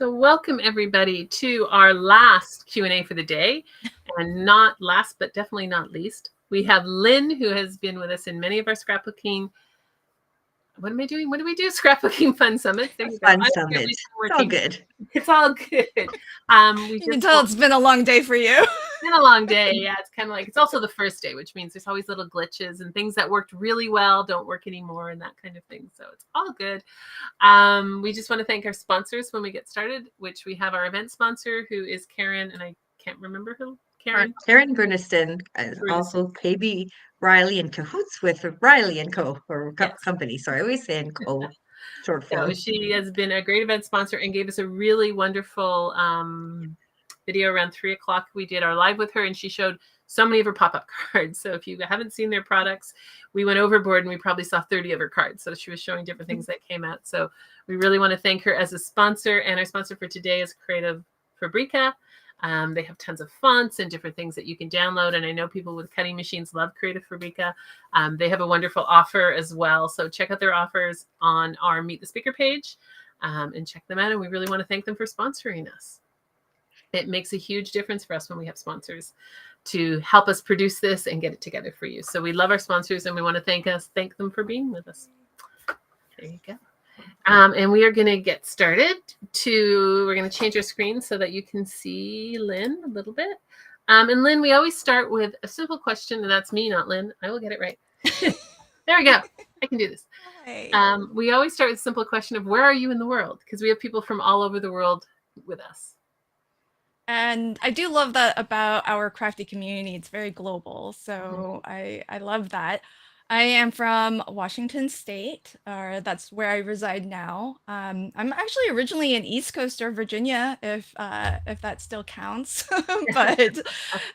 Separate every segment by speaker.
Speaker 1: So welcome everybody to our last Q&A for the day, and not last but definitely not least, we have Lynn, who has been with us in many of our scrapbooking. What am I doing? What do we do? Scrapbooking Fun Summits. There you go.
Speaker 2: Fun Summit. It's all good.
Speaker 1: It's all good.
Speaker 3: You can tell it's been a long day for you.
Speaker 1: It's been a long day. Yeah, it's kind of like, it's also the first day, which means there's always little glitches and things that worked really well don't work anymore and that kind of thing. So it's all good. We just want to thank our sponsors when we get started, which we have our event sponsor, who is Karen, and I can't remember who.
Speaker 2: Karen Berniston, also KB Riley in cahoots with Riley and Co. or company. Sorry, I always saying Co. Short form.
Speaker 1: So she has been a great event sponsor and gave us a really wonderful video around 3 o'clock. We did our live with her, and she showed so many of her pop-up cards. So if you haven't seen their products, we went overboard and we probably saw 30 of her cards. So she was showing different things that came out. So we really want to thank her as a sponsor. And our sponsor for today is Creative Fabrica. They have tons of fonts and different things that you can download. And I know people with cutting machines love Creative Fabrica. They have a wonderful offer as well. So check out their offers on our Meet the Speaker page and check them out. And we really want to thank them for sponsoring us. It makes a huge difference for us when we have sponsors to help us produce this and get it together for you. So we love our sponsors and we want to thank them for being with us. There you go. And we are going to get started. We're going to change our screen so that you can see Lynn a little bit. And Lynn, we always start with a simple question, and that's me, not Lynn. I will get it right. There we go. I can do this. Hi. We always start with a simple question of where are you in the world? Because we have people from all over the world with us.
Speaker 3: And I do love that about our crafty community. It's very global. So I love that. I am from Washington State, or that's where I reside now. I'm actually originally an East Coaster, Virginia, if that still counts. But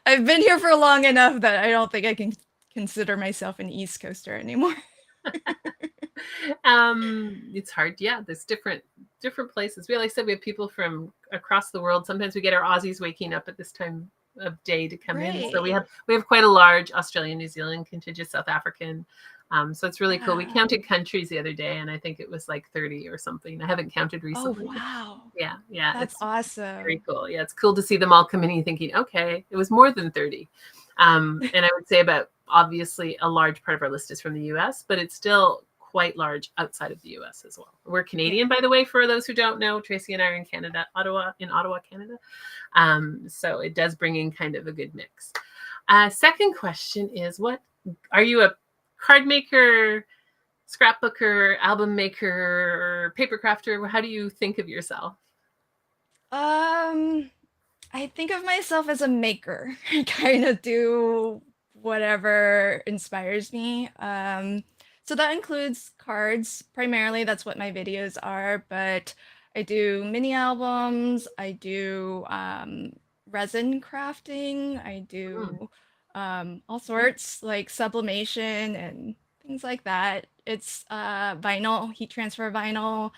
Speaker 3: I've been here for long enough that I don't think I can consider myself an East Coaster anymore.
Speaker 1: It's hard. Yeah, there's different places. Like I said, we have people from across the world. Sometimes we get our Aussies waking up at this time of day to come in. So we have quite a large Australian, New Zealand contingent, South African. So it's really cool. We counted countries the other day, and I think it was like 30 or something. I haven't counted recently.
Speaker 3: Oh, wow.
Speaker 1: Yeah.
Speaker 3: That's awesome.
Speaker 1: Very cool. Yeah, it's cool to see them all come in and thinking, okay, it was more than 30. And I would say about, obviously, a large part of our list is from the US, but it's still quite large outside of the US as well. We're Canadian, by the way, for those who don't know. Tracy and I are in Canada, Ottawa, Canada. So it does bring in kind of a good mix. Second question is, what are you, a card maker, scrapbooker, album maker, or paper crafter? How do you think of yourself?
Speaker 3: I think of myself as a maker. I kind of do whatever inspires me. So that includes cards, primarily. That's what my videos are. But I do mini albums. I do resin crafting. I do all sorts, like sublimation and things like that. It's vinyl, heat transfer vinyl.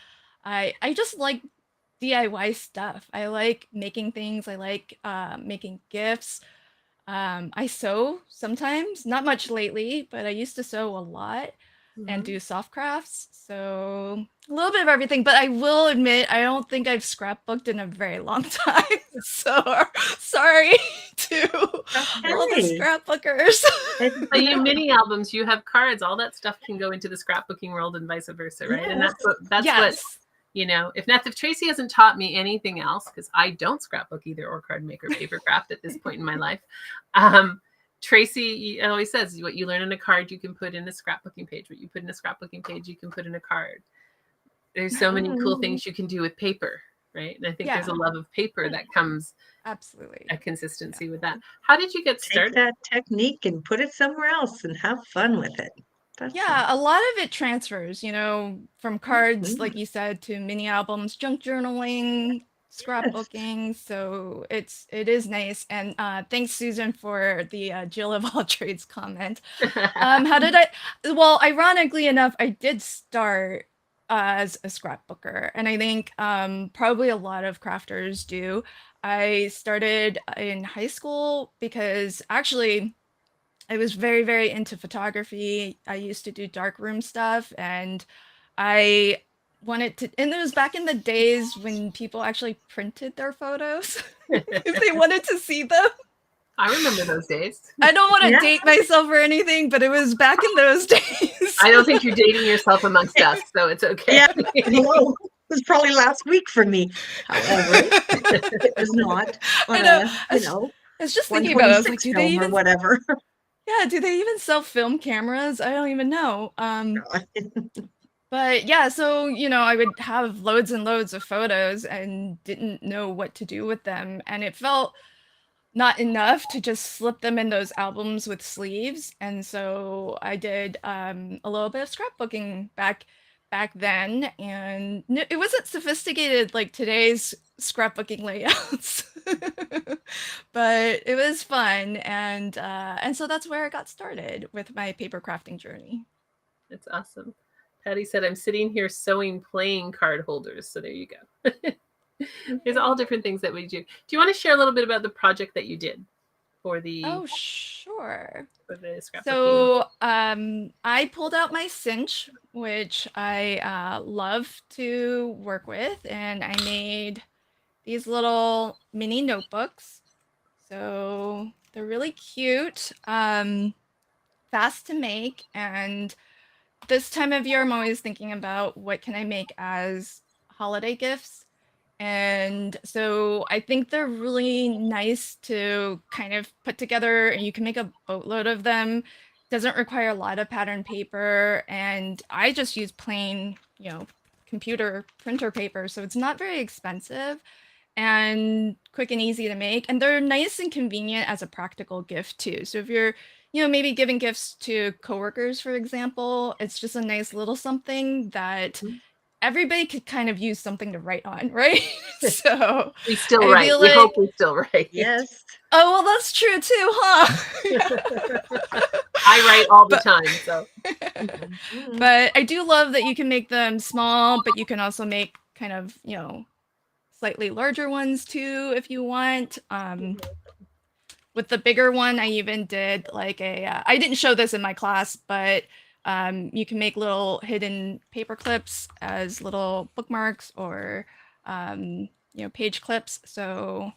Speaker 3: I just like DIY stuff. I like making things. I like making gifts. I sew sometimes, not much lately, but I used to sew a lot and do soft crafts. So a little bit of everything, but I will admit, I don't think I've scrapbooked in a very long time. So sorry to all the scrapbookers.
Speaker 1: But you mini albums, you have cards, all that stuff can go into the scrapbooking world and vice versa, right? And that's what, you know, if Tracy hasn't taught me anything else, because I don't scrapbook either, or card make or paper craft at this point in my life. Tracy always says, what you learn in a card, you can put in a scrapbooking page. What you put in a scrapbooking page, you can put in a card. There's so many cool things you can do with paper, right? And I think there's a love of paper that comes,
Speaker 3: absolutely,
Speaker 1: a consistency with that. How did you get started?
Speaker 2: Take that technique and put it somewhere else and have fun with it.
Speaker 3: A lot of it transfers, you know, from cards, like you said, to mini albums, junk journaling, scrapbooking. So it is nice. And thanks, Susan, for the Jill of all trades comment. How did well, ironically enough, I did start as a scrapbooker, and I think probably a lot of crafters do. I started in high school because actually I was very, very into photography. I used to do darkroom stuff, and I wanted to, and it was back in the days when people actually printed their photos if they wanted to see them.
Speaker 1: I remember those days.
Speaker 3: I don't want to date myself or anything, but it was back in those days.
Speaker 1: I don't think you're dating yourself amongst us, so it's okay.
Speaker 2: Yeah, hello. It was probably last week for me. However, it was not on
Speaker 3: I know.
Speaker 2: I
Speaker 3: was just thinking about it. I was like, do they
Speaker 2: film or
Speaker 3: even
Speaker 2: whatever?
Speaker 3: Yeah, do they even sell film cameras? I don't even know. But yeah, so I would have loads and loads of photos and didn't know what to do with them, and it felt not enough to just slip them in those albums with sleeves. And so I did a little bit of scrapbooking back then, and it wasn't sophisticated like today's scrapbooking layouts. But it was fun, and so that's where I got started with my paper crafting journey.
Speaker 1: That's awesome. Patty said, I'm sitting here sewing playing card holders. So there you go. There's all different things that we do. Do you want to share a little bit about the project that you did for the?
Speaker 3: Oh, sure.
Speaker 1: For the scrapbooking.
Speaker 3: So I pulled out my Cinch, which I love to work with, and I made these little mini notebooks. So they're really cute, fast to make, and this time of year I'm always thinking about what can I make as holiday gifts. And so I think they're really nice to kind of put together, and you can make a boatload of them. Doesn't require a lot of pattern paper, and I just use plain, computer printer paper, so it's not very expensive and quick and easy to make. And they're nice and convenient as a practical gift too. So if you're, maybe giving gifts to coworkers, for example, it's just a nice little something that everybody could kind of use something to write on, right? So
Speaker 1: we still write. We hope we still write.
Speaker 2: Yes.
Speaker 3: Oh, well, that's true too, huh?
Speaker 1: I write all the time, so.
Speaker 3: But I do love that you can make them small, but you can also make kind of, slightly larger ones too, if you want. With the bigger one, I even did like I didn't show this in my class, but you can make little hidden paper clips as little bookmarks or, page clips. So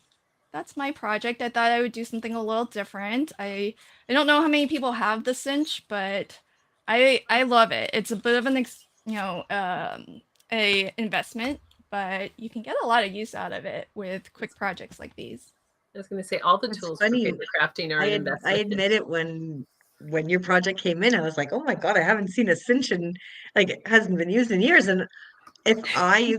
Speaker 3: that's my project. I thought I would do something a little different. I don't know how many people have the Cinch, but I love it. It's a bit of an a investment, but you can get a lot of use out of it with quick projects like these.
Speaker 1: I was going to say all the tools for paper crafting are an investment.
Speaker 2: I admit it, when your project came in, I was like, oh my God, I haven't seen a Cinch, and like it hasn't been used in years. And if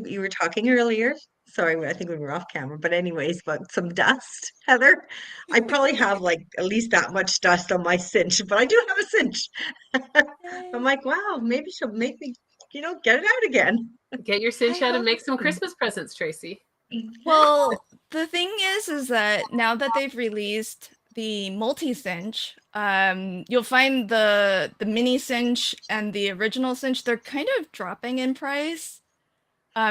Speaker 2: you were talking earlier, sorry, I think we were off camera, but anyways, about some dust, Heather, I probably have like at least that much dust on my Cinch, but I do have a Cinch. I'm like, wow, maybe she'll make me, get it out again.
Speaker 1: Get your Cinch out and make some Christmas presents, Tracy.
Speaker 3: Well, the thing is that now that they've released the multi-cinch, you'll find the mini cinch and the original cinch, they're kind of dropping in price,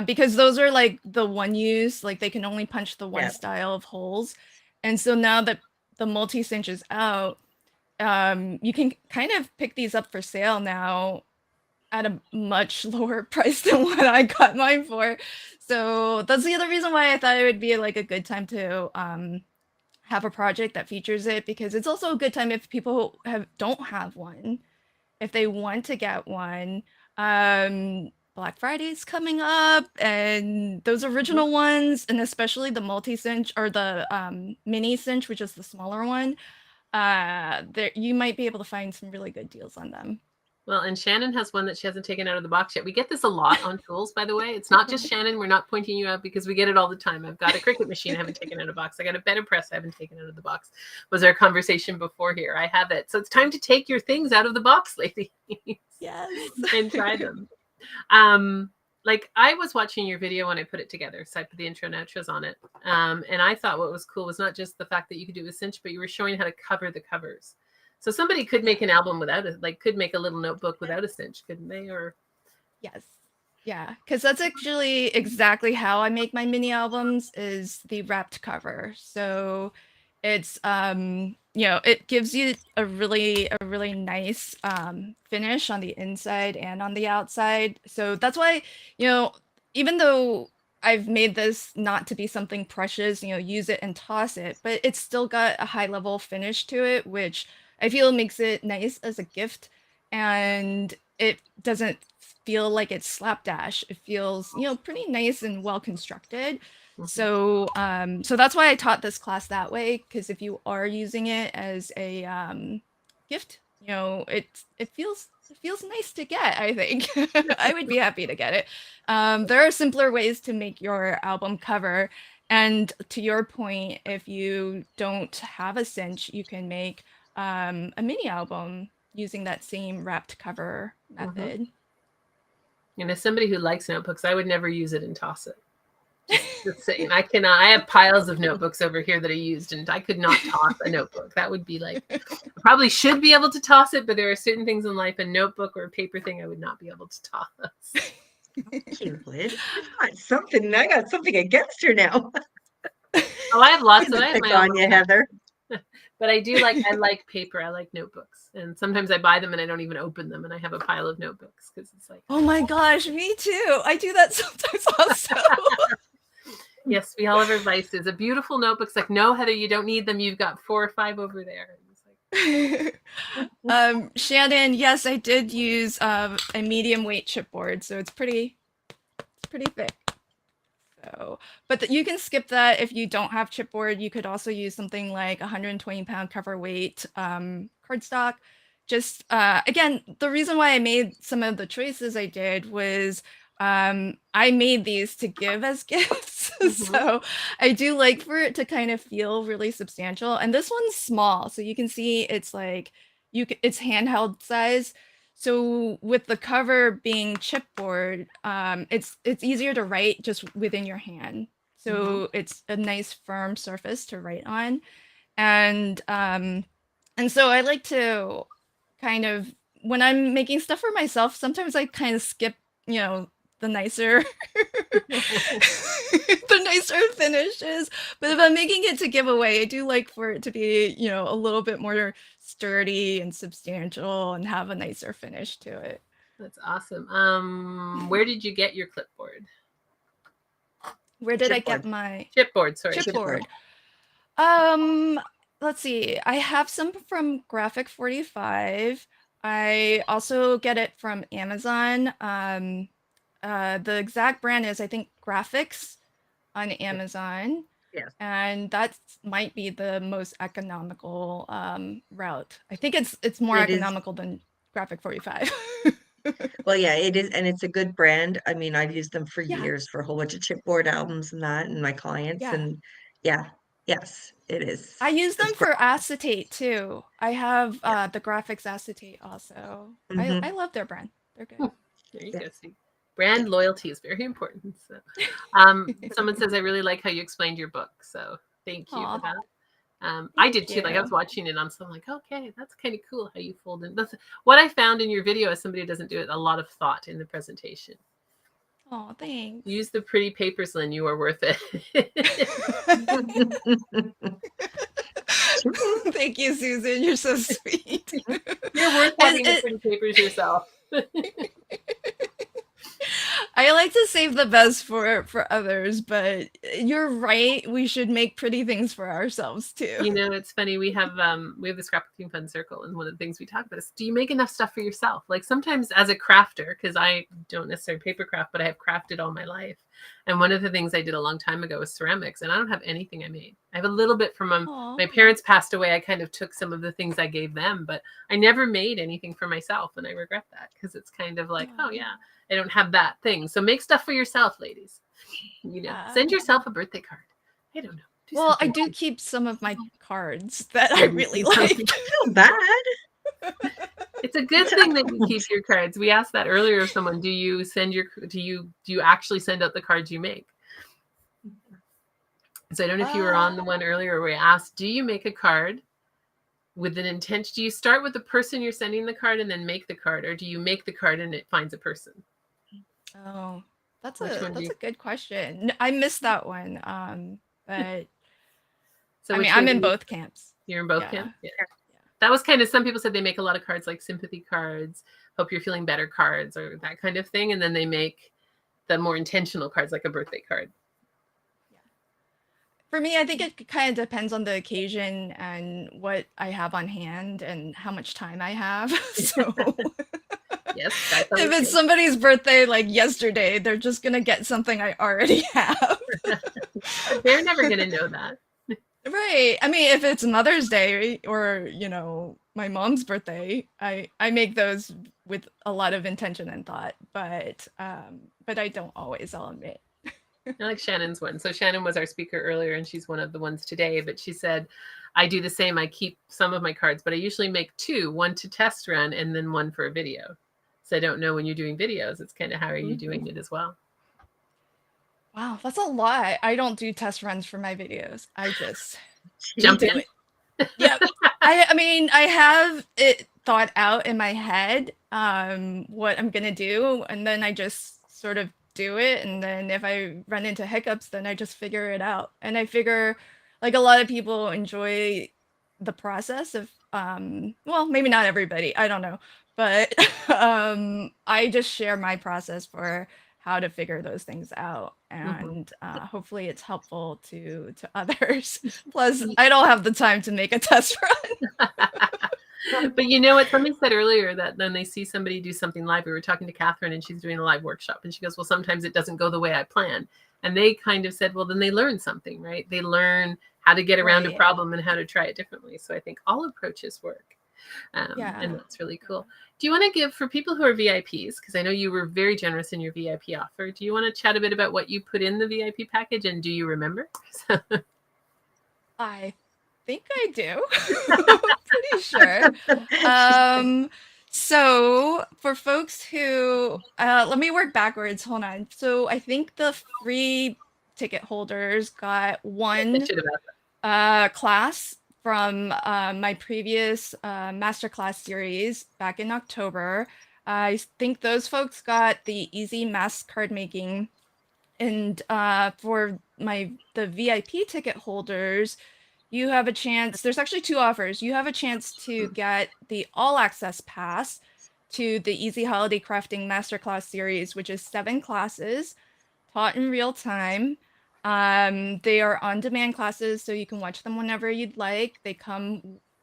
Speaker 3: because those are like the one use, like they can only punch the one style of holes. And so now that the multi-cinch is out, you can kind of pick these up for sale now at a much lower price than what I got mine for. So that's the other reason why I thought it would be like a good time to have a project that features it, because it's also a good time if people don't have one, if they want to get one. Black Friday's coming up, and those original ones, and especially the multi-cinch or the mini cinch, which is the smaller one, there you might be able to find some really good deals on them.
Speaker 1: Well, and Shannon has one that she hasn't taken out of the box yet. We get this a lot on tools, by the way. It's not just Shannon. We're not pointing you out because we get it all the time. I've got a Cricut machine I haven't taken out of the box. I got a better press I haven't taken out of the box. Was our conversation before here. I have it. So it's time to take your things out of the box, ladies.
Speaker 3: Yes.
Speaker 1: And try them. Like I was watching your video when I put it together. So I put the intro and outros on it. And I thought what was cool was not just the fact that you could do it with Cinch, but you were showing how to cover the covers. So somebody could make an album without it, like could make a little notebook without a Cinch, couldn't they? Or
Speaker 3: yes. Yeah, because that's actually exactly how I make my mini albums, is the wrapped cover. So it's it gives you a really nice finish on the inside and on the outside. So that's why, even though I've made this not to be something precious, use it and toss it, but it's still got a high level finish to it, which I feel makes it nice as a gift, and it doesn't feel like it's slapdash. It feels, pretty nice and well constructed. So so that's why I taught this class that way, because if you are using it as a gift, it feels nice to get, I think. I would be happy to get it. There are simpler ways to make your album cover, and to your point, if you don't have a cinch, you can make a mini album using that same wrapped cover method.
Speaker 1: And as somebody who likes notebooks, I would never use it and toss it. Just saying, I cannot. I have piles of notebooks over here that I used, and I could not toss a notebook. That would be like, I probably should be able to toss it, but there are certain things in life, a notebook or a paper thing, I would not be able to toss.
Speaker 2: You would. I got something against her now.
Speaker 1: Oh, I have lots of. I have
Speaker 2: Pick
Speaker 1: my
Speaker 2: on
Speaker 1: own,
Speaker 2: you, Heather.
Speaker 1: but I like paper. I like notebooks, and sometimes I buy them and I don't even open them, and I have a pile of notebooks because it's like.
Speaker 3: Oh my gosh, me too. I do that sometimes also.
Speaker 1: Yes, we all have our vices. A beautiful notebook's like, no, Heather, you don't need them. You've got 4 or 5 over there. It's
Speaker 3: like... Shannon, yes, I did use a medium weight chipboard, so it's pretty thick. So, but you can skip that if you don't have chipboard. You could also use something like 120-pound cover weight cardstock. Just again, the reason why I made some of the choices I did was I made these to give as gifts. So I do like for it to kind of feel really substantial. And this one's small, so you can see it's like it's handheld size. So with the cover being chipboard, it's easier to write just within your hand. So it's a nice firm surface to write on. And so I like to kind of, when I'm making stuff for myself, sometimes I kind of skip, the nicer the nicer finishes. But if I'm making it to give away, I do like for it to be, a little bit more sturdy and substantial and have a nicer finish to it.
Speaker 1: That's awesome. Where did you get your clipboard?
Speaker 3: Where did I get my
Speaker 1: chipboard? Sorry,
Speaker 3: chipboard. Let's see. I have some from Graphic 45. I also get it from Amazon. The exact brand is, I think, Graphics on Amazon.
Speaker 2: Yes.
Speaker 3: And that might be the most economical route. I think it's more economical than Graphic 45.
Speaker 2: Well, yeah, it is, and it's a good brand. I mean, I've used them for years for a whole bunch of chipboard albums and that, and my clients, and yes, it is.
Speaker 3: I use them for acetate too. I have the Graphics acetate also. I love their brand. They're good.
Speaker 1: There you go. See, brand loyalty is very important. So, someone says, I really like how you explained your book. So thank you for that. I did too. Like I was watching it on something like, okay, that's kind of cool how you fold in. That's what I found in your video as somebody who doesn't do it, a lot of thought in the presentation.
Speaker 3: Oh, thanks.
Speaker 1: Use the pretty papers, Lynn. You are worth it.
Speaker 3: Thank you, Susan. You're so sweet.
Speaker 1: You're worth having the pretty papers yourself.
Speaker 3: I like to save the best for others, but you're right. We should make pretty things for ourselves too.
Speaker 1: It's funny. We have the Scrapbooking Fun Circle, and one of the things we talk about is, do you make enough stuff for yourself? Like sometimes as a crafter, because I don't necessarily paper craft, but I have crafted all my life. And one of the things I did a long time ago was ceramics, and I don't have anything I made. I have a little bit from my parents passed away. I kind of took some of the things I gave them, but I never made anything for myself, and I regret that because it's kind of like, oh yeah, I don't have that thing. So make stuff for yourself, ladies. Send yourself a birthday card. I don't know.
Speaker 3: Well, I do keep some of my cards that I really like.
Speaker 2: Not bad.
Speaker 1: It's a good thing that you keep your cards. We asked that earlier of someone. Do you actually send out the cards you make? So I don't know if you were on the one earlier where we asked, do you make a card with an intent? Do you start with the person you're sending the card and then make the card, or do you make the card and it finds a person?
Speaker 3: Oh, that's a good question. I missed that one. But so I'm in both camps.
Speaker 1: You're in both
Speaker 3: Yeah.
Speaker 1: camps? Yeah.
Speaker 2: Sure.
Speaker 1: That was kind of, some people said they make a lot of cards like sympathy cards, hope you're feeling better cards, or that kind of thing. And then they make the more intentional cards like a birthday card.
Speaker 3: For me, I think it kind of depends on the occasion and what I have on hand and how much time I have. So
Speaker 1: Yes, that's
Speaker 3: if
Speaker 1: always
Speaker 3: it's somebody's birthday like yesterday, they're just gonna get something I already have.
Speaker 1: good. They're never going to know that.
Speaker 3: Right. I mean, if it's Mother's Day or, you know, my mom's birthday, I make those with a lot of intention and thought, but I don't always, I'll admit.
Speaker 1: I like Shannon's one. So Shannon was our speaker earlier, and she's one of the ones today. But she said, I do the same. I keep some of my cards, but I usually make two, one to test run and then one for a video. So I don't know when you're doing videos. It's kind of how are you doing it as well?
Speaker 3: Wow, that's a lot. I don't do test runs for my videos. I just
Speaker 1: Jump
Speaker 3: do
Speaker 1: in.
Speaker 3: it. Yeah. I mean, I have it thought out in my head, what I'm gonna do, and then I just sort of do it. And then if I run into hiccups, then I just figure it out. And I figure like a lot of people enjoy the process of well, maybe not everybody, I don't know. But I just share my process for how to figure those things out, and hopefully it's helpful to others. Plus, I don't have the time to make a test run.
Speaker 1: But you know what? Somebody said earlier that then they see somebody do something live. We were talking to Catherine, and she's doing a live workshop, and she goes, well, sometimes it doesn't go the way I plan. And they kind of said, well, then they learn something, right? They learn how to get around a
Speaker 3: Right.
Speaker 1: problem and how to try it differently. So I think all approaches work.
Speaker 3: Yeah.
Speaker 1: And that's really cool. Do you want to give, for people who are VIPs, because I know you were very generous in your VIP offer, do you want to chat a bit about what you put in the VIP package, and do you remember?
Speaker 3: I think I do. Pretty sure. So for folks who, let me work backwards. Hold on. So I think the free ticket holders got one class from my previous masterclass series back in October. I think those folks got the easy mask card making. And for the VIP ticket holders, you have a chance. There's actually two offers. You have a chance to get the all access pass to the Easy Holiday Crafting Masterclass series, which is 7 classes taught in real time. They are on-demand classes, so you can watch them whenever you'd like.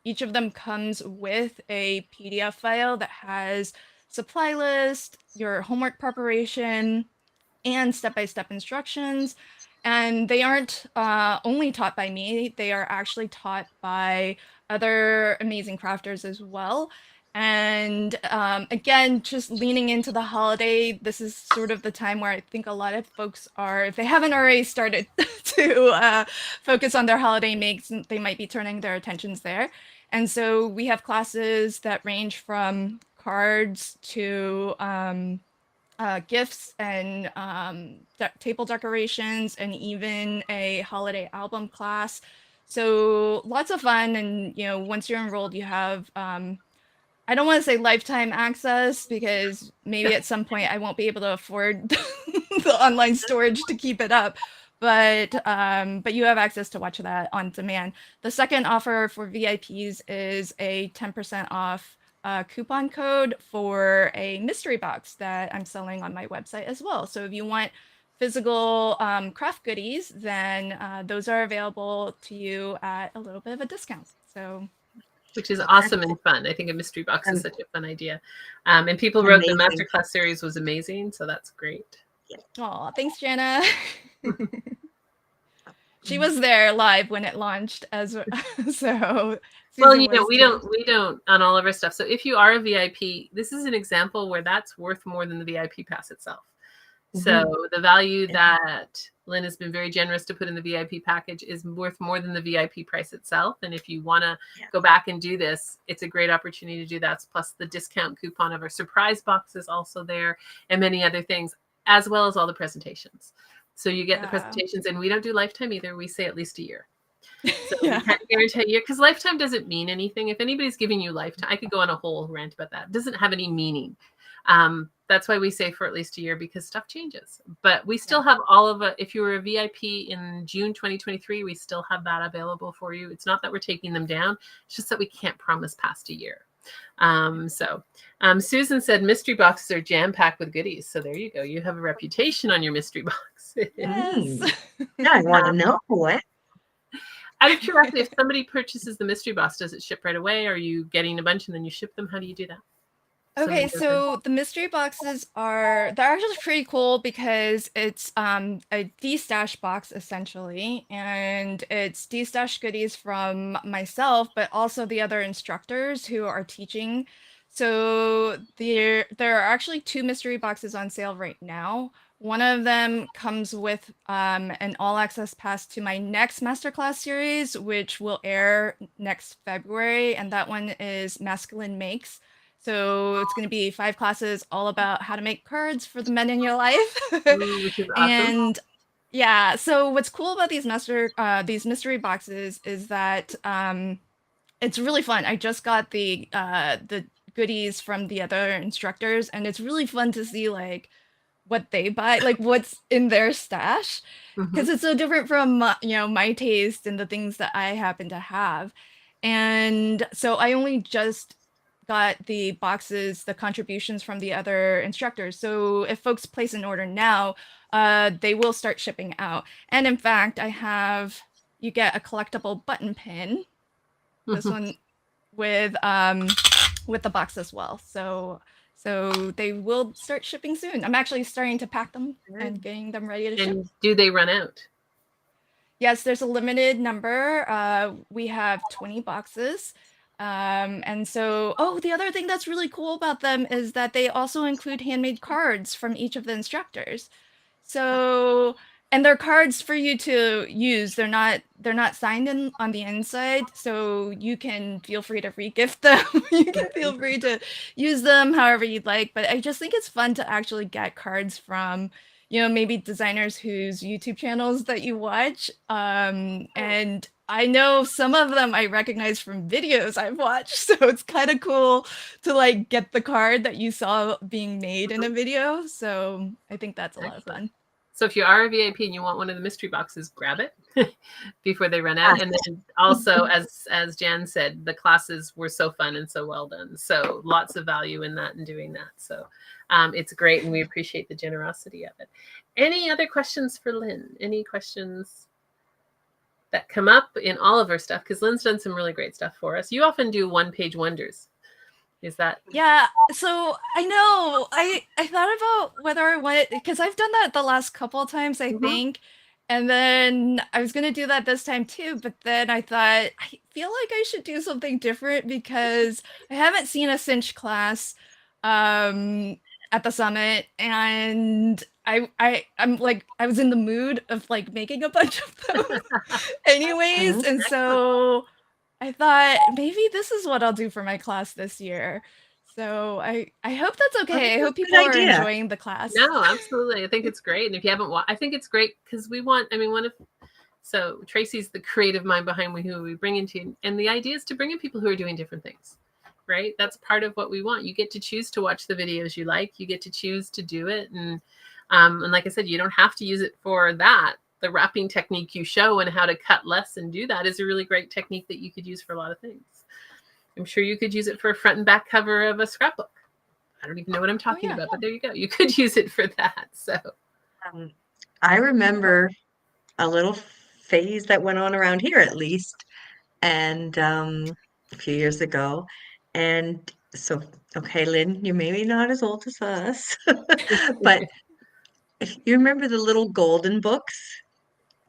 Speaker 3: Each of them comes with a PDF file that has supply list, your homework preparation, and step-by-step instructions. And they aren't only taught by me, they are actually taught by other amazing crafters as well. And again, just leaning into the holiday, this is sort of the time where I think a lot of folks are, if they haven't already started to focus on their holiday makes, they might be turning their attentions there. And so we have classes that range from cards to gifts and table decorations, and even a holiday album class. So lots of fun. And you know, once you're enrolled, you have I don't want to say lifetime access, because maybe at some point I won't be able to afford the online storage to keep it up. But you have access to watch that on demand. The second offer for VIPs is a 10% off coupon code for a mystery box that I'm selling on my website as well. So if you want physical craft goodies, then those are available to you at a little bit of a discount. So,
Speaker 1: which is awesome and fun. I think a mystery box is such a fun idea. And people wrote the masterclass series was amazing, so that's great.
Speaker 3: Oh, thanks, Jana. She was there live when it launched, as so.
Speaker 1: Well, you know, we don't on all of our stuff. So if you are a VIP, this is an example where that's worth more than the VIP pass itself. So the value that Lynn has been very generous to put in the VIP package is worth more than the VIP price itself. And if you want to go back and do this, it's a great opportunity to do that. Plus the discount coupon of our surprise box is also there, and many other things, as well as all the presentations. So you get the presentations, and we don't do lifetime either. We say at least a year. So we can't guarantee a year, because lifetime doesn't mean anything. If anybody's giving you lifetime, I could go on a whole rant about that. It doesn't have any meaning. That's why we say for at least a year, because stuff changes. But we still have all of it. If you were a VIP in June 2023, we still have that available for you. It's not that we're taking them down. It's just that we can't promise past a year. Susan said mystery boxes are jam-packed with goodies. So there you go. You have a reputation on your mystery box.
Speaker 3: Yes.
Speaker 2: Yeah, I want to know what.
Speaker 1: Out of curiosity, if somebody purchases the mystery box, does it ship right away? Are you getting a bunch and then you ship them? How do you do that?
Speaker 3: Okay, so the mystery boxes they're actually pretty cool because it's a de-stash box essentially, and it's de-stash goodies from myself, but also the other instructors who are teaching. So there are actually 2 mystery boxes on sale right now. One of them comes with an all-access pass to my next masterclass series, which will air next February, and that one is Masculine Makes. So it's going to be 5 classes all about how to make cards for the men in your life.
Speaker 1: Ooh, which is awesome.
Speaker 3: And yeah, so what's cool about these mystery boxes is that it's really fun. I just got the goodies from the other instructors, and it's really fun to see like what they buy, like what's in their stash, because it's so different from my taste and the things that I happen to have. And so I only just got the boxes, the contributions from the other instructors. So if folks place an order now, they will start shipping out. And in fact, you get a collectible button pin, this one with the box as well. So they will start shipping soon. I'm actually starting to pack them and getting them ready to ship.
Speaker 1: And do they run out?
Speaker 3: Yes, there's a limited number. We have 20 boxes. And so, the other thing that's really cool about them is that they also include handmade cards from each of the instructors. So, and they're cards for you to use. They're not signed in on the inside, so you can feel free to re-gift them. You can feel free to use them however you'd like. But I just think it's fun to actually get cards from, maybe designers whose YouTube channels that you watch. And I know some of them I recognize from videos I've watched, so it's kind of cool to like get the card that you saw being made in a video. So I think that's a lot of fun.
Speaker 1: So if you are a VIP and you want one of the mystery boxes, grab it before they run out. And then also, as Jan said, the classes were so fun and so well done. So lots of value in that and doing that. So it's great, and we appreciate the generosity of it. Any other questions for Lynn? Any questions that come up in all of our stuff? Because Lynn's done some really great stuff for us. You often do one-page wonders. Is that?
Speaker 3: Yeah, so I know I thought about whether I wanted, because I've done that the last couple of times, I think, and then I was gonna do that this time too, but then I thought I feel like I should do something different because I haven't seen a Cinch class at the summit, and I'm like, I was in the mood of like making a bunch of them anyways, and so I thought maybe this is what I'll do for my class this year. So I hope that's okay. I hope people are enjoying the class.
Speaker 1: No, absolutely. I think it's great. And if you haven't I think it's great because so Tracy's the creative mind behind who we bring into, and the idea is to bring in people who are doing different things, right? That's part of what we want. You get to choose to watch the videos you like. You get to choose to do it. And like I said, you don't have to use it for that. The wrapping technique you show and how to cut less and do that is a really great technique that you could use for a lot of things. I'm sure you could use it for a front and back cover of a scrapbook. I don't even know what I'm talking about, but there you go. You could use it for that. So
Speaker 2: I remember a little phase that went on around here at least, and a few years ago. And so, okay, Lynn, you're maybe not as old as us, but if you remember the little golden books?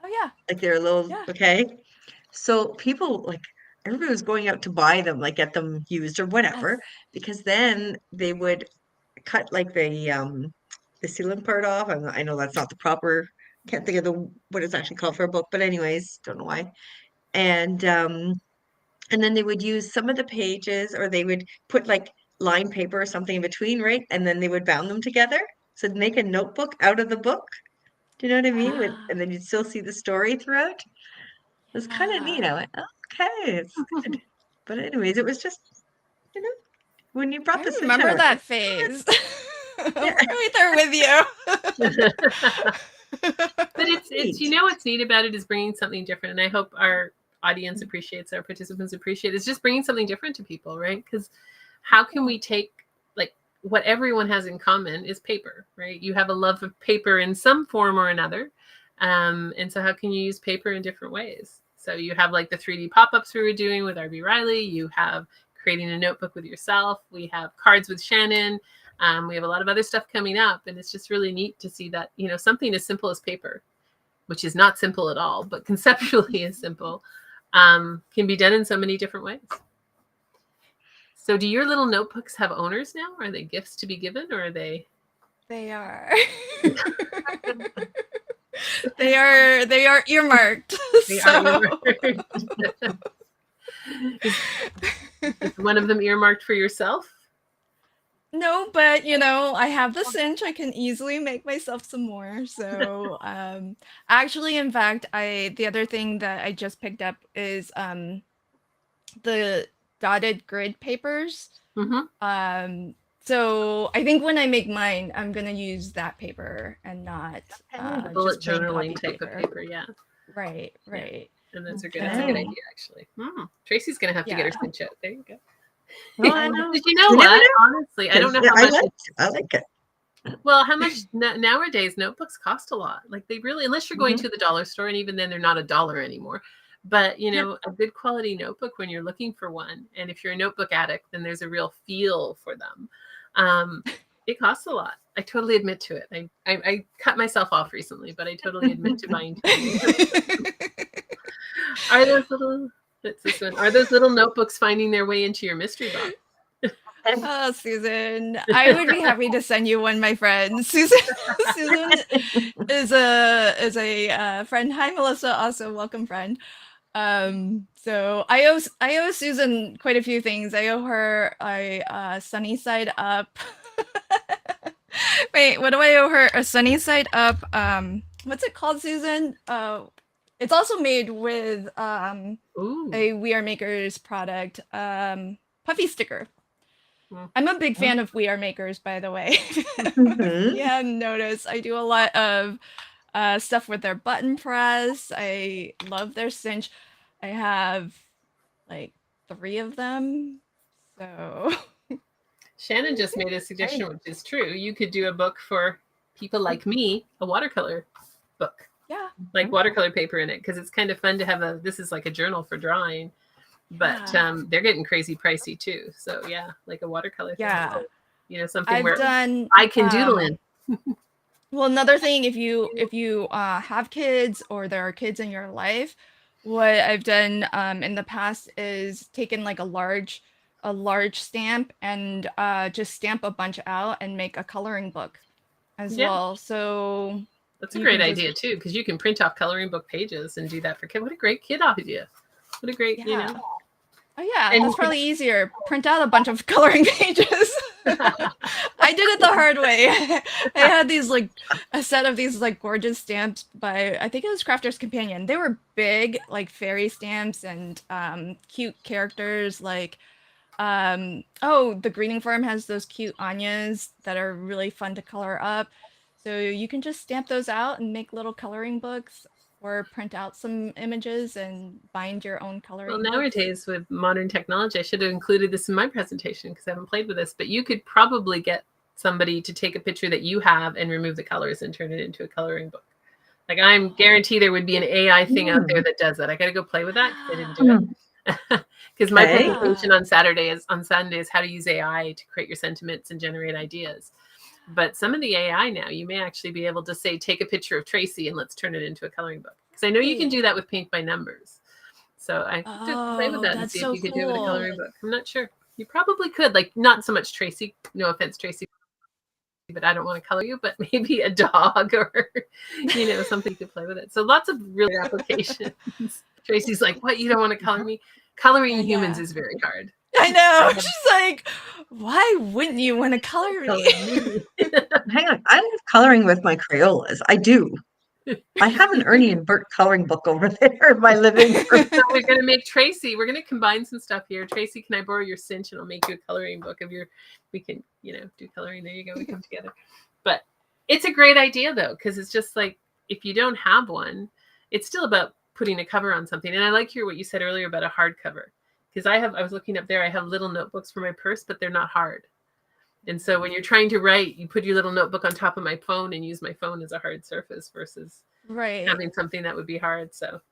Speaker 3: Oh yeah.
Speaker 2: Like they're little, okay. So people everybody was going out to buy them, like get them used or whatever, because then they would cut like the sealant part off. I know that's not the proper, can't think of what it's actually called for a book, but anyways, don't know why. And then they would use some of the pages, or they would put like lined paper or something in between, right? And then they would bound them together. So make a notebook out of the book. Do you know what I mean? And then you'd still see the story throughout. It was kind of neat. I went, okay, it's good. But anyways, it was just, when you brought this.
Speaker 3: I remember that phase. I'm right there with you.
Speaker 1: But it's you know what's neat about it is bringing something different, and I hope our audience appreciates, our participants appreciate, it's just bringing something different to people, right? Because how can we take, like, what everyone has in common is paper, right? You have a love of paper in some form or another, and so how can you use paper in different ways? So you have like the 3D pop-ups we were doing with RB Riley, you have creating a notebook with yourself, we have cards with Shannon, we have a lot of other stuff coming up, and it's just really neat to see that, you know, something as simple as paper, which is not simple at all, but conceptually is simple, can be done in so many different ways. So do your little notebooks have owners now? Are they gifts to be given, or are they?
Speaker 3: They are. They are earmarked.
Speaker 1: They are earmarked. Is one of them earmarked for yourself?
Speaker 3: No, but you know, I have the cinch. I can easily make myself some more. So, actually, in fact, the other thing that I just picked up is the dotted grid papers.
Speaker 1: Mm-hmm.
Speaker 3: So I think when I make mine, I'm gonna use that paper and not
Speaker 1: The bullet
Speaker 3: just plain
Speaker 1: journaling
Speaker 3: copy
Speaker 1: type of
Speaker 3: paper.
Speaker 1: paper, yeah.
Speaker 3: Right, right.
Speaker 1: And that's a good idea, actually. Tracy's gonna have to get her
Speaker 3: Yeah.
Speaker 1: cinch out. There you go.
Speaker 2: Well, I know.
Speaker 1: Did you know
Speaker 2: You never
Speaker 1: what?
Speaker 2: know.
Speaker 1: Honestly, I don't know
Speaker 2: Yeah,
Speaker 1: how much.
Speaker 2: I like it.
Speaker 1: Well, how much nowadays notebooks cost a lot. Like they really, unless you're going to the dollar store, and even then they're not $1 anymore. But you know, a good quality notebook when you're looking for one, and if you're a notebook addict, then there's a real feel for them. It costs a lot. I totally admit to it. I cut myself off recently, but I totally admit to buying too. Are those little? That's this one. Are those little notebooks finding their way into your mystery box?
Speaker 3: Oh, Susan, I would be happy to send you one, my friend. Susan is a friend. Hi, Melissa. Also, welcome, friend. So I owe Susan quite a few things. I owe her a sunny side up. Wait, what do I owe her? A sunny side up. What's it called, Susan? It's also made with a We Are Makers product, puffy sticker. I'm a big fan of We Are Makers, by the way. Yeah, notice I do a lot of stuff with their button press. I love their cinch. I have like 3 of them. So
Speaker 1: Shannon just made a suggestion, which is true. You could do a book for people like me, a watercolor book.
Speaker 3: Yeah.
Speaker 1: Like watercolor paper in it, because it's kind of fun to have this is like a journal for drawing. But they're getting crazy pricey too. So yeah, like a watercolor.
Speaker 3: Yeah.
Speaker 1: Thing. You know, something
Speaker 3: I've
Speaker 1: where
Speaker 3: done,
Speaker 1: I can doodle in.
Speaker 3: Well, another thing, if you have kids or there are kids in your life, what I've done in the past is taken like a large stamp and just stamp a bunch out and make a coloring book as well. So
Speaker 1: that's a great idea too, because you can print off coloring book pages and do that for kids. What a great kid idea! What a great, you know.
Speaker 3: Oh yeah, and that's probably easier. Print out a bunch of coloring pages. I did it the hard way. I had these like a set of these like gorgeous stamps by, I think it was Crafter's Companion. They were big, like fairy stamps and cute characters like the Greeting Farm has those cute Anyas that are really fun to color up. So you can just stamp those out and make little coloring books. Or print out some images and bind your own coloring.
Speaker 1: Well, nowadays with modern technology, I should have included this in my presentation because I haven't played with this, but you could probably get somebody to take a picture that you have and remove the colors and turn it into a coloring book. Like I'm guarantee there would be an AI thing out there that does that. I got to go play with that because I didn't do it. Because my presentation on Sunday is how to use AI to create your sentiments and generate ideas. But some of the AI now, you may actually be able to say, take a picture of Tracy and let's turn it into a coloring book. Because I know you can do that with paint by numbers. So I have to play with that and see if you could do it with a coloring book. I'm not sure. You probably could, like not so much Tracy. No offense, Tracy, but I don't want to color you, but maybe a dog or, you know, something you could play with it. So lots of really applications. Tracy's like, what? You don't want to color me? Coloring humans is very hard.
Speaker 3: I know. She's like, why wouldn't you want to color me?
Speaker 2: Hang on. I love coloring with my Crayolas. I do. I have an Ernie and Bert coloring book over there in my living room.
Speaker 1: So we're going to make Tracy, we're going to combine some stuff here. Tracy, can I borrow your cinch and I'll make you a coloring book of your, we can, do coloring. There you go. We come together. But it's a great idea though, because it's just like, if you don't have one, it's still about putting a cover on something. And I like what you said earlier about a hard cover, because I was looking up there, I have little notebooks for my purse, but they're not hard. And so when you're trying to write, you put your little notebook on top of my phone and use my phone as a hard surface versus having something that would be hard. So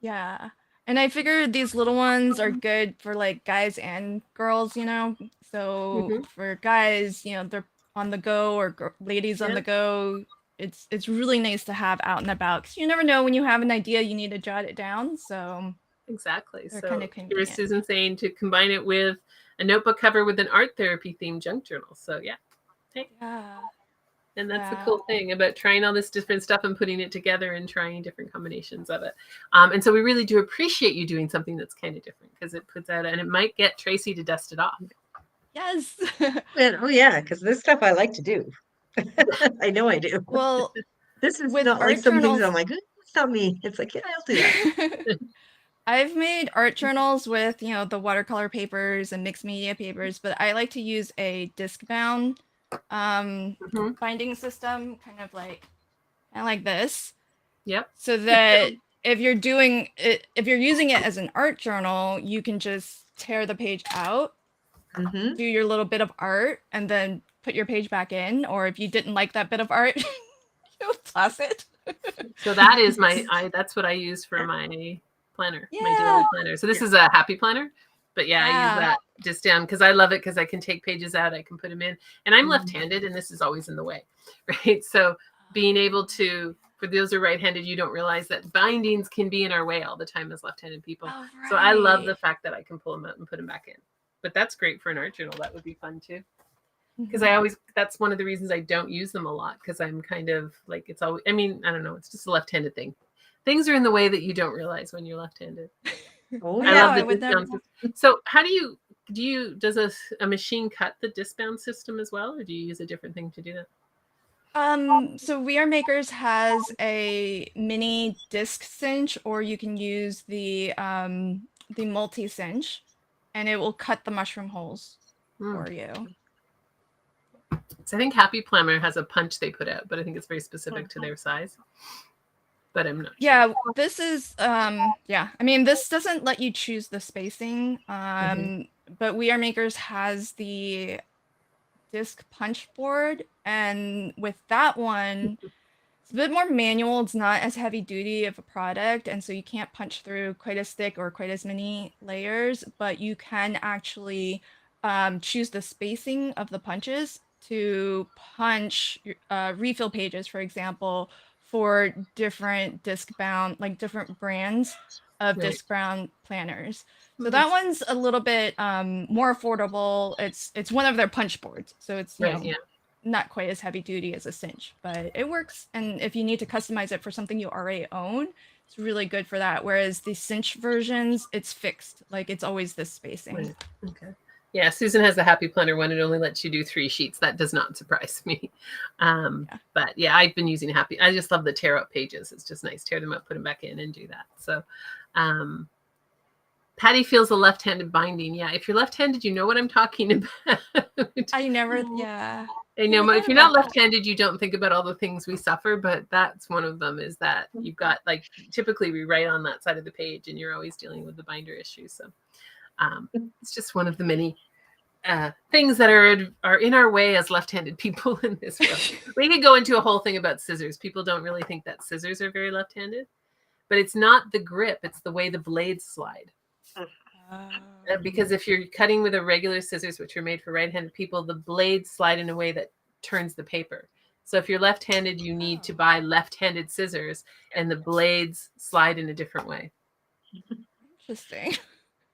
Speaker 3: yeah. And I figured these little ones are good for like guys and girls, So for guys, they're on the go, or ladies on the go. It's really nice to have out and about, because you never know when you have an idea, you need to jot it down. So
Speaker 1: exactly.
Speaker 3: they're
Speaker 1: So
Speaker 3: kind of
Speaker 1: here's
Speaker 3: convenient.
Speaker 1: Susan saying to combine it with a notebook cover with an art therapy themed junk journal. So yeah. Okay.
Speaker 3: Yeah.
Speaker 1: And that's the cool thing about trying all this different stuff and putting it together and trying different combinations of it. And so we really do appreciate you doing something that's kind of different, because it puts out, and it might get Tracy to dust it off.
Speaker 3: Yes.
Speaker 2: And, oh yeah, because this stuff I like to do. I know I do.
Speaker 3: Well,
Speaker 2: This is
Speaker 3: with
Speaker 2: not like
Speaker 3: art
Speaker 2: some things
Speaker 3: journals,
Speaker 2: I'm like, it's not me. It's like, yeah, I'll do that.
Speaker 3: I've made art journals with, the watercolor papers and mixed media papers, but I like to use a disc bound binding system, kind of like this.
Speaker 1: Yep.
Speaker 3: So that if you're using it as an art journal, you can just tear the page out, do your little bit of art, and then put your page back in. Or if you didn't like that bit of art, toss it.
Speaker 1: So that is that's what I use for my planner, my daily planner. So this is a happy planner, but I use that just down because I love it, because I can take pages out, I can put them in, and I'm left-handed, and this is always in the way, right? So being able to, for those who are right-handed, you don't realize that bindings can be in our way all the time as left-handed people. Oh, right. So I love the fact that I can pull them out and put them back in. But that's great for an art journal. That would be fun too. Because that's one of the reasons I don't use them a lot, because I'm kind of like, it's always, I don't know, it's just a left-handed thing. Things are in the way that you don't realize when you're left-handed.
Speaker 2: Oh,
Speaker 1: I love the disc bound system. So how does a machine cut the disc bound system as well, or do you use a different thing to do that?
Speaker 3: So We Are Makers has a mini disc cinch, or you can use the multi cinch, and it will cut the mushroom holes for you.
Speaker 1: So I think Happy Planner has a punch they put out, but I think it's very specific to their size. But I'm not sure.
Speaker 3: This is this doesn't let you choose the spacing. But We Are Makers has the disc punch board, and with that one, it's a bit more manual. It's not as heavy duty of a product, and so you can't punch through quite as thick or quite as many layers, but you can actually choose the spacing of the punches to punch refill pages, for example, for different disc bound, like different brands of disc bound planners. So that one's a little bit more affordable. It's one of their punch boards, so it's not quite as heavy duty as a cinch, but it works. And if you need to customize it for something you already own, it's really good for that. Whereas the cinch versions, it's fixed, like it's always this spacing.
Speaker 1: Right. Okay. Yeah, Susan has the Happy Planner one. It only lets you do 3 sheets. That does not surprise me. But yeah, I've been using Happy. I just love the tear up pages. It's just nice. Tear them up, put them back in, and do that. So Patty feels a left-handed binding. Yeah, if you're left-handed, you know what I'm talking about.
Speaker 3: I know.
Speaker 1: If you're not left-handed, you don't think about all the things we suffer, but that's one of them, is that you've got, like, typically we write on that side of the page and you're always dealing with the binder issue. So it's just one of the many things that are in our way as left-handed people in this world. We could go into a whole thing about scissors. People don't really think that scissors are very left-handed, but it's not the grip, it's the way the blades slide. Because if you're cutting with a regular scissors, which are made for right-handed people, the blades slide in a way that turns the paper. So if you're left-handed, you need to buy left-handed scissors, and the blades slide in a different way.
Speaker 3: Interesting.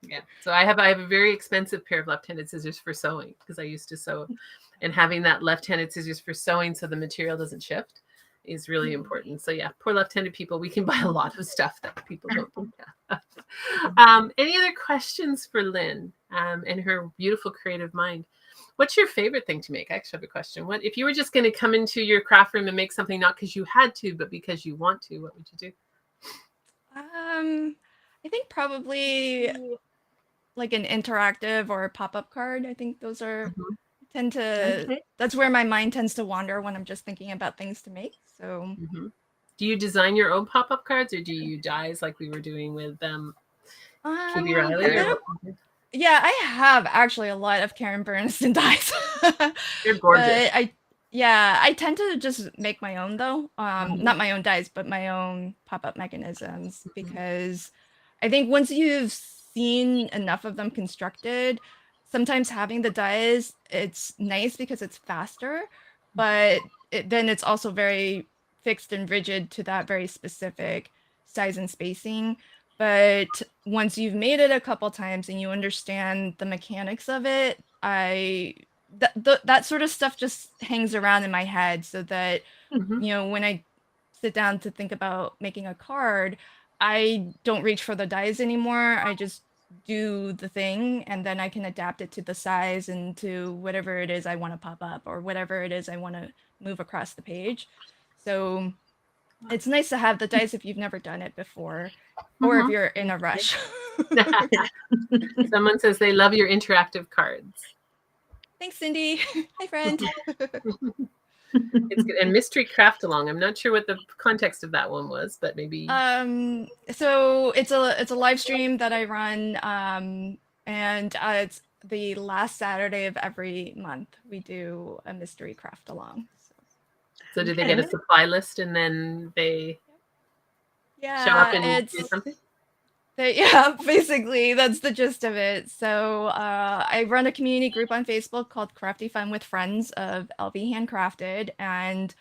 Speaker 1: Yeah. So I have a very expensive pair of left-handed scissors for sewing, because I used to sew, and having that left-handed scissors for sewing so the material doesn't shift is really important. So yeah, poor left-handed people, we can buy a lot of stuff that people don't think of. Any other questions for Lynn? and her beautiful creative mind. What's your favorite thing to make? I actually have a question. What if you were just going to come into your craft room and make something not because you had to, but because you want to? What would you do?
Speaker 3: I think probably like an interactive or a pop-up card. I think those are tend to
Speaker 2: Okay.
Speaker 3: that's where my mind tends to wander when I'm just thinking about things to make. So
Speaker 1: Do you design your own pop-up cards, or do you dies like we were doing with Katie Riley?
Speaker 3: a bit
Speaker 1: Or
Speaker 3: of, yeah, I have actually a lot of Karen Bernstein dies.
Speaker 1: They're gorgeous.
Speaker 3: But I tend to just make my own though. Not my own dies, but my own pop-up mechanisms, because I think once you've seen enough of them constructed, sometimes having the dies, it's nice because it's faster, but then it's also very fixed and rigid to that very specific size and spacing. But once you've made it a couple times and you understand the mechanics of it, that sort of stuff just hangs around in my head, so that when I sit down to think about making a card, I don't reach for the dies anymore. I just do the thing, and then I can adapt it to the size and to whatever it is I want to pop up or whatever it is I want to move across the page. So it's nice to have the dice if you've never done it before, or if you're in a rush.
Speaker 1: Someone says they love your interactive cards.
Speaker 3: Thanks, Cindy. Hi, friend.
Speaker 1: It's good. And mystery craft along. I'm not sure what the context of that one was, but maybe.
Speaker 3: So it's a live stream that I run, and it's the last Saturday of every month. We do a mystery craft along.
Speaker 1: So did they get a supply list and then they show up and do something?
Speaker 3: Yeah, basically that's the gist of it. So I run a community group on Facebook called Crafty Fun with Friends of LV Handcrafted, and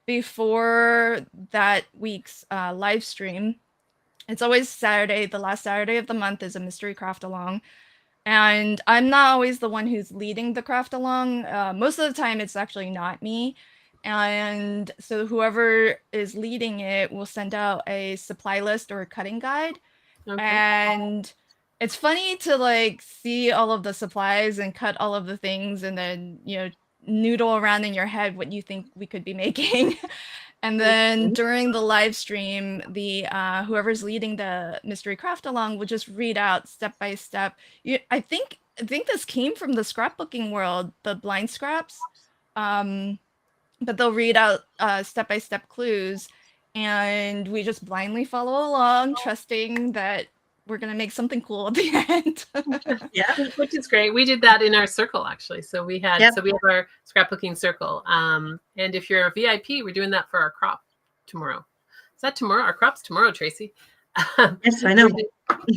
Speaker 3: before that week's live stream, it's always Saturday. The last Saturday of the month is a mystery craft along, and I'm not always the one who's leading the craft along. Most of the time, it's actually not me. And so whoever is leading it will send out a supply list or a cutting guide. Okay. And it's funny to like see all of the supplies and cut all of the things, and then noodle around in your head what you think we could be making. And then during the live stream, the whoever's leading the mystery craft along will just read out step by step. I think this came from the scrapbooking world, the blind scraps. But they'll read out step-by-step clues, and we just blindly follow along, trusting that we're going to make something cool at the end.
Speaker 1: Yeah, which is great. We did that in our circle, actually. So we have our scrapbooking circle. And if you're a VIP, we're doing that for our crop tomorrow. Is that tomorrow? Our crop's tomorrow, Tracy.
Speaker 2: Yes, I know.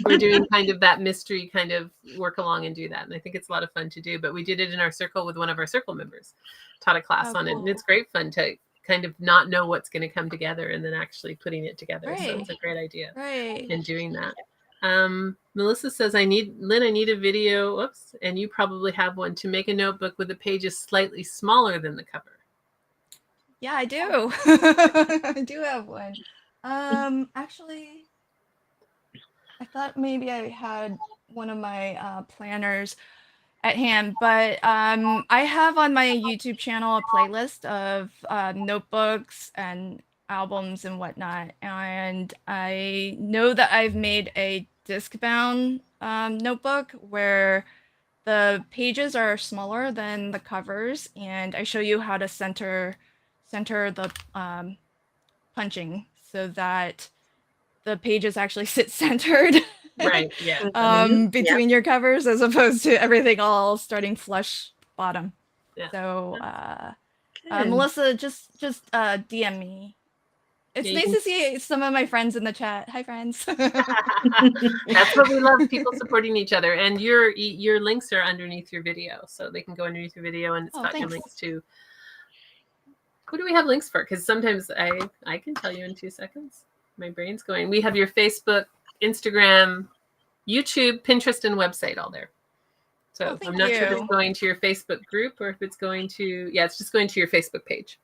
Speaker 1: We're doing kind of that mystery kind of work along and do that. And I think it's a lot of fun to do. But we did it in our circle with one of our circle members, taught a class on it. And it's great fun to kind of not know what's going to come together and then actually putting it together. Right. So it's a great idea in doing that. Melissa says, Lynn, I need a video. Oops. And you probably have one to make a notebook with the pages slightly smaller than the cover.
Speaker 3: Yeah, I do. I do have one. Actually, I thought maybe I had one of my planners at hand, but I have on my YouTube channel a playlist of notebooks and albums and whatnot, and I know that I've made a disc-bound notebook where the pages are smaller than the covers, and I show you how to center the punching so that the pages actually sit centered.
Speaker 1: Right. Yeah.
Speaker 3: Between your covers, as opposed to everything all starting flush bottom. Yeah. So Melissa, just DM me. It's nice to see some of my friends in the chat. Hi, friends.
Speaker 1: That's what we love, people supporting each other. And your links are underneath your video, so they can go underneath your video, and it's got your links to. Who do we have links for? Because sometimes I can tell you in 2 seconds. My brain's going. We have your Facebook, Instagram, YouTube, Pinterest, and website all there. So I'm not sure if it's going to your Facebook group or if it's going to, it's just going to your Facebook page.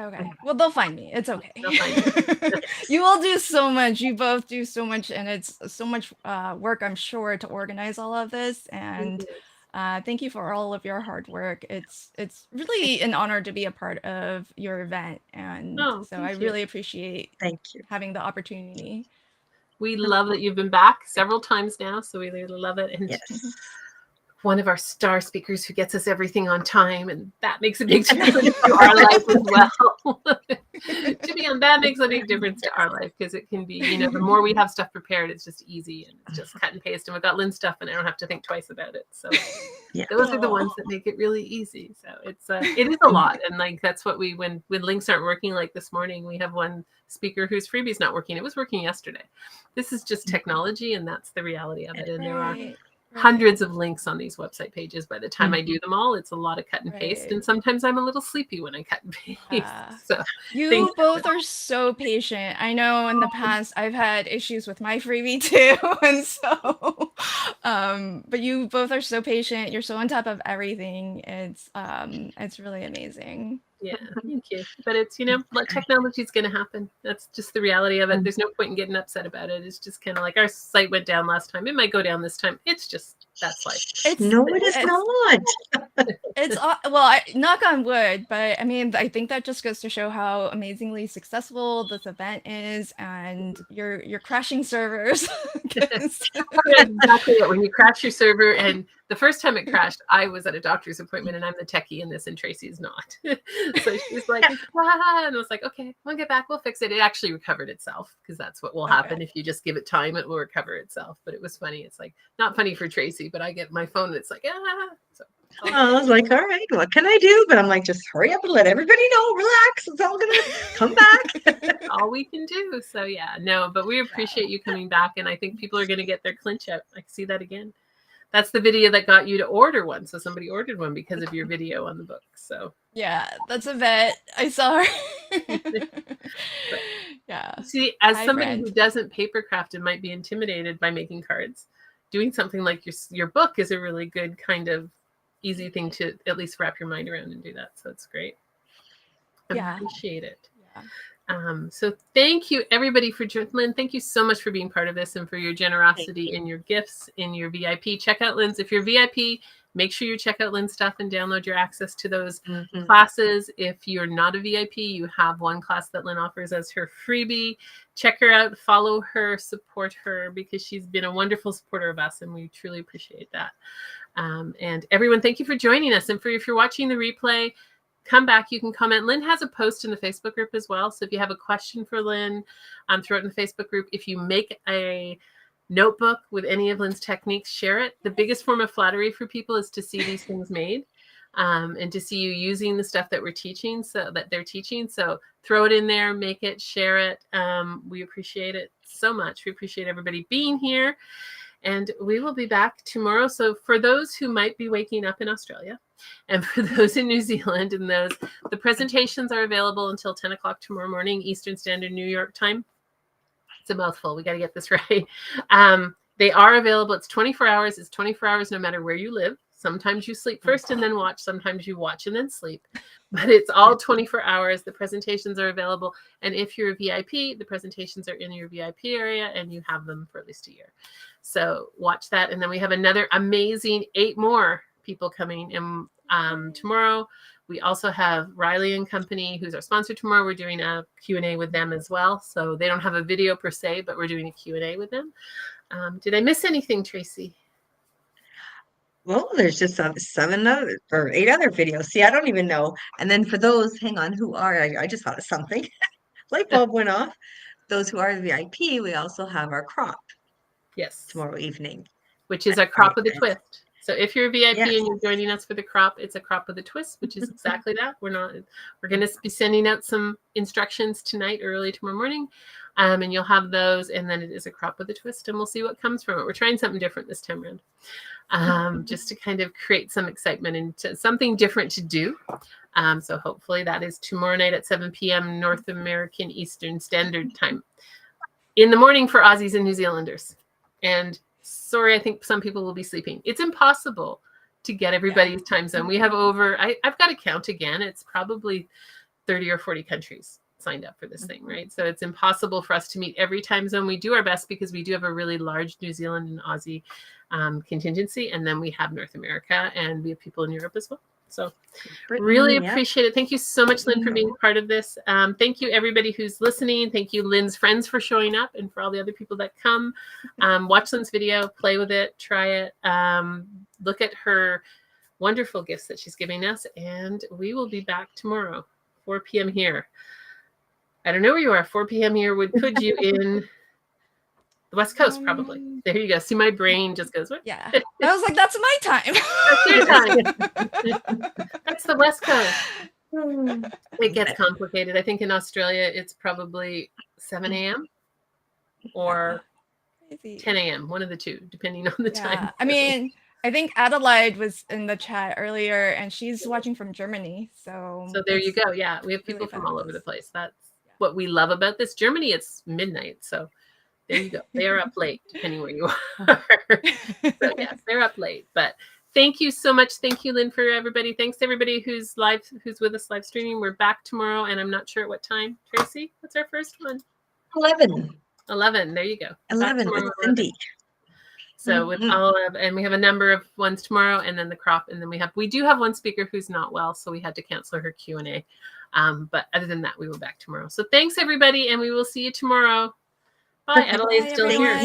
Speaker 3: Okay. Well, they'll find me. It's okay.
Speaker 1: They'll find
Speaker 3: You all do so much. You both do so much, and it's so much work, I'm sure, to organize all of this. And thank you for all of your hard work. It's really an honor to be a part of your event, and
Speaker 1: Oh,
Speaker 3: so I
Speaker 1: thank you.
Speaker 3: really appreciate
Speaker 2: Thank you.
Speaker 3: having the opportunity.
Speaker 1: We love that you've been back several times now, so we really love it. And
Speaker 2: Yes.
Speaker 1: one of our star speakers who gets us everything on time, and that makes a big difference to our life as well. To be on that makes a big difference to our life, because it can be, you know, the more we have stuff prepared, it's just easy and it's just cut and paste. And we've got Lynn's stuff, and I don't have to think twice about it. So
Speaker 2: Yeah.
Speaker 1: those are the ones that make it really easy. So it is a lot, and like that's what we when links aren't working. Like this morning, we have one speaker whose freebie's not working. It was working yesterday. This is just technology, and that's the reality of it. And there are hundreds of links on these website pages. By the time I do them all, it's a lot of cut and paste. And sometimes I'm a little sleepy when I cut and paste. So
Speaker 3: you both are so patient. I know in the past I've had issues with my freebie too. And so, but you both are so patient. You're so on top of everything. It's really amazing.
Speaker 1: Yeah, thank you. But it's, you know, like technology is going to happen. That's just the reality of it. There's no point in getting upset about it. It's just kind of like our site went down last time. It might go down this time. It's just, that's life.
Speaker 2: No, it is not.
Speaker 3: It's well, knock on wood, but I mean, I think that just goes to show how amazingly successful this event is, and you're crashing servers.
Speaker 1: Exactly it. When you crash your server, and the first time it crashed, I was at a doctor's appointment, and I'm the techie in this, and Tracy's not. So she's like, and I was like, okay, we'll get back, we'll fix it. It actually recovered itself, because that's what will happen if you just give it time. It will recover itself. But it was funny. It's like not funny for Tracy, but I get my phone, and it's like, So,
Speaker 2: I was like, all right, what can I do? But I'm like, just hurry up and let everybody know. Relax. It's all gonna come back.
Speaker 1: all we can do. So yeah, no, but we appreciate you coming back, and I think people are going to get their clinch out. I see that again. That's the video that got you to order one. So somebody ordered one because of your video on the book. So
Speaker 3: yeah, that's a bet. I saw her. Yeah.
Speaker 1: See, as somebody who doesn't papercraft and might be intimidated by making cards, doing something like your book is a really good kind of easy thing to at least wrap your mind around and do that. So it's great. I appreciate it. Yeah. So thank you everybody for joining. Lynn, thank you so much for being part of this and for your generosity in your gifts, in your VIP. Check out Lynn's. If you're VIP, make sure you check out Lynn's stuff and download your access to those classes. If you're not a VIP, you have one class that Lynn offers as her freebie. Check her out, follow her, support her, because she's been a wonderful supporter of us, and we truly appreciate that. And everyone, thank you for joining us. And if you're watching the replay, come back. You can comment. Lynn has a post in the Facebook group as well. So if you have a question for Lynn, throw it in the Facebook group. If you make a notebook with any of Lynn's techniques, share it. The biggest form of flattery for people is to see these things made, and to see you using the stuff that we're teaching, so that they're teaching. So throw it in there, make it, share it. We appreciate it so much. We appreciate everybody being here. And we will be back tomorrow. So for those who might be waking up in Australia, and for those in New Zealand, and the presentations are available until 10 o'clock tomorrow morning, Eastern Standard New York time. It's a mouthful. We got to get this right. They are available. It's 24 hours. It's 24 hours no matter where you live. Sometimes you sleep first and then watch. Sometimes you watch and then sleep. But it's all 24 hours. The presentations are available. And if you're a VIP, the presentations are in your VIP area, and you have them for at least a year. So watch that. And then we have another amazing 8 more people coming in tomorrow. We also have Riley and Company, who's our sponsor tomorrow. We're doing a Q&A with them as well. So they don't have a video per se, but we're doing a Q&A with them. Did I miss anything, Tracy?
Speaker 2: Well, there's just 7 other or 8 other videos. See, I don't even know. And then for those, hang on, who are, I just thought of something. Light bulb went off. Those who are VIP, we also have our crop.
Speaker 1: Yes.
Speaker 2: Tomorrow evening.
Speaker 1: Which is a crop with a twist. So if you're a VIP
Speaker 2: Yes.
Speaker 1: and you're joining us for the crop, it's a crop with a twist, which is exactly that. We're going to be sending out some instructions tonight, early tomorrow morning. And you'll have those, and then it is a crop with a twist, and we'll see what comes from it. We're trying something different this time around, just to kind of create some excitement and something different to do. So hopefully that is tomorrow night at 7 p.m. North American Eastern Standard Time. In the morning for Aussies and New Zealanders. And sorry, I think some people will be sleeping. It's impossible to get everybody's time zone. We have over, I've got to count again. It's probably 30 or 40 countries signed up for this thing, right? So it's impossible for us to meet every time zone. We do our best because we do have a really large New Zealand and Aussie contingency, and then we have North America, and we have people in Europe as well. So really appreciate it. Thank you so much, Lynn, for being part of this. Thank you, everybody who's listening. Thank you, Lynn's friends, for showing up, and for all the other people that come. Watch Lynn's video, play with it, try it. Look at her wonderful gifts that she's giving us, and we will be back tomorrow, 4 p.m. here. I don't know where you are. 4 p.m. here would put you in the West Coast, probably. There you go. See, my brain just goes, what?
Speaker 3: Yeah. I was like, that's my time.
Speaker 1: That's your time. That's the West Coast. It gets complicated. I think in Australia, it's probably 7 a.m. or 10 a.m., one of the two, depending on the time.
Speaker 3: I mean, I think Adelaide was in the chat earlier, and she's watching from Germany. So
Speaker 1: there you go. Yeah, we have people from all over the place. That's what we love about this. Germany, it's midnight. So there you go. They are up late, depending where you are. So yes, they're up late. But thank you so much. Thank you, Lynn, for everybody. Thanks to everybody who's with us live streaming. We're back tomorrow, and I'm not sure at what time. Tracy, what's our first one? 11. There you go.
Speaker 2: 11 with Cindy.
Speaker 1: So with all of, and we have a number of ones tomorrow, and then the crop, and then we do have one speaker who's not well, so we had to cancel her Q&A. But other than that, we will back tomorrow. So thanks, everybody, and we will see you tomorrow. Bye. Adelaide's still here.